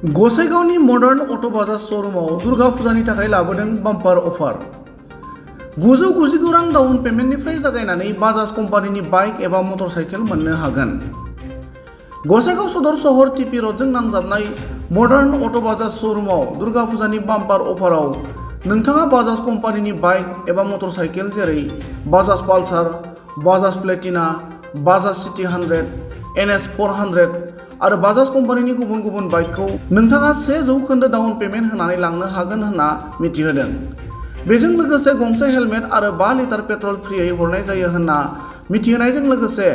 गसाइगावनि modern अट' बाजाज श'रुमाव दुर्गा फुजानि थाखाय लाबोदों बाम्पार अफार। 999 रां डाउन पेमेन्टनिफ्राय जागायनानै बाजाज कम्पानिनि बाइक एबा मटर साइकेल मोननो हागोन। गसाइगाव सदर सहर टिपि रडजों नांजाबनाय मडार्न अट' बाजाज श'रुमाव दुर्गा फुजानि बाम्पार अफाराव नोंथाङा बाजाज कम्पानिनि बाइक एबा मटर साइकेल जेरै Bajaj Pulsar, Bajaj Platina, Bajaj city 100, NS 400 आरो बाजाज कम्पानिनि गुबुन गुबुन बाइकखौ नोंथाङा 100% डाउन पेमेन्ट होनानै लांनो हागोन होनना मिथिहोदों। बेजों लोगोसे गंसे हेलमेट आरो 5 लिटार पेट्रल फ्रियै हरनाय जायो होनना मिथिहोनायजों लोगोसे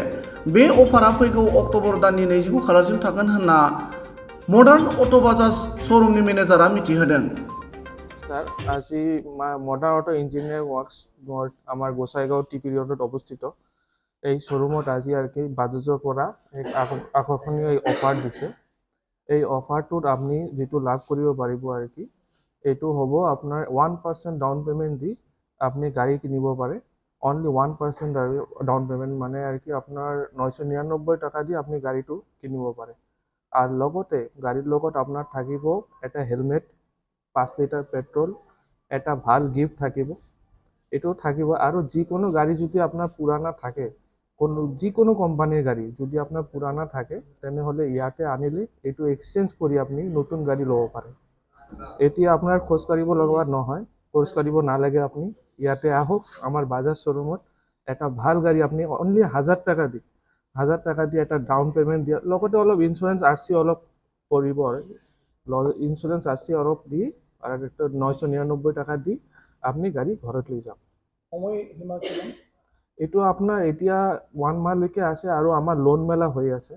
बे अफारा फैगौ अक्ट'बर दाननि 29 खालारसिम थागोन होनना मडार्न अट' बाजाज श'रुमनि मेनेजारआ मिथिहोदों। আজি মডাৰ্ণ অটো ইঞ্জিনিয়াৰ ৱৰ্কছ আমাৰ গোসাইগাঁও টিপি ৰোডত অৱস্থিত। এই শ্ব'ৰুমত আজি আৰ কি বাজাজৰ পৰা এক আকৰ্ষণীয় অফাৰ দিছে। এই অফাৰটোত আপুনি যেটো লাভ কৰিব পাৰিব আৰ কি এইটো হ'ব আপোনাৰ 1% ডাউন পেমেন্ট দি আপুনি গাড়ী কিনিব পাৰে। অনলি 1% ডাউন পেমেন্ট মানে আৰ কি আপোনাৰ 999 টাকা দি আপুনি গাড়ীটো কিনিব পাৰে। আৰ লগতে গাড়ীৰ লগত আপোনাৰ থাকিব এটা হেলমেট, 5 লিটাৰ পেট্ৰল, এটা ভাল গিফট থাকিব। এটো থাকিব আৰু যিকোনো গাড়ী যদি আপোনাৰ পুৰানা থাকে, যিকোনো কোম্পানীৰ গাড়ী যদি আপোনাৰ পুৰানা থাকে তেনেহলে ইয়াতে আনিলে এটো এক্সচেঞ্জ কৰি আপুনি নতুন গাড়ী ল'ব পাৰে। এতিয়া আপোনাৰ খৰচ কৰিব লগা নহয়, খৰচ কৰিব নালাগে। আপুনি ইয়াতে আহক আমাৰ বাজাজ শ্ব'ৰুমত এটা ভাল গাড়ী আপুনি অনলি 1000 টাকা দি এটা ডাউন পেমেন্ট দিয়া, লগতে অলপ ইন্স্যুৰেন্স আৰসি অলপ কৰিব আৰু ইন্স্যুৰেন্স আৰসি অৰব দি আৰ একটা 999 টাকা দি আপনি গাড়ি ঘৰত লৈ যাওক। সময় সীমা কিমান? এইটো আপোনাৰ এতিয়া 1 মাহলৈকে আছে আৰু আমাৰ লোন মেলা হৈ আছে।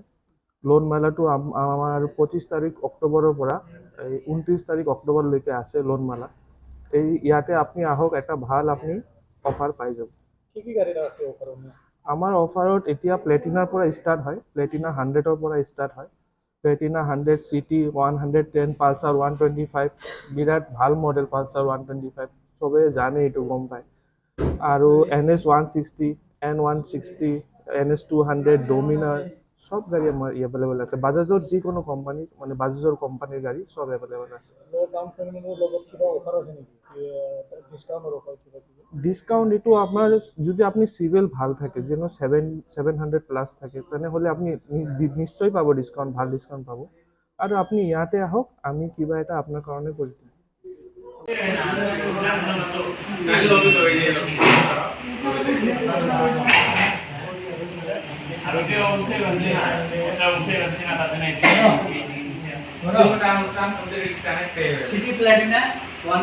লোন মেলাটো আমাৰ 25 তাৰিখ অক্টোবৰৰ পৰা 29 তাৰিখ অক্টোবৰলৈকে আছে লোন মেলা। এই ইয়াতে আপনি আহক, এটা ভাল আপনি অফাৰ পাই যাব। কি গাড়ী আছে অফাৰত? আমাৰ অফাৰত এতিয়া প্লেটিনাৰ পৰা ষ্টাৰ্ট হয়, প্লেটিনা 100ৰ পৰা ষ্টাৰ্ট হয়। প্লেটিনা 100, সিটি 110, পালসাৰ 125, বিৰাট ভাল মডেল পালসাৰ 125 সবে জানে এইটো গম পায়। আৰু NS 160, N160, NS 200, ডমিনাৰ সব গাড়ী আমাৰ এভেলেবল আছে। বাজাজৰ যিকোনো কোম্পানী মানে বাজাজৰ কোম্পানীৰ গাড়ী সব এভেলেবল আছে। ডিসকাউন্ট এইটো আপোনাৰ যদি আপনি সিভিল ভাল থাকে, যেন 700 প্লাস থাকে তেনেহলে আপনি নিশ্চয় পাব ডিসকাউন্ট, ভাল ডিসকাউন্ট পাব। আৰু আপনি ইয়াতে আহক, আমি কিবা এটা আপনাৰ কাৰণে কৰি দিম। Siapa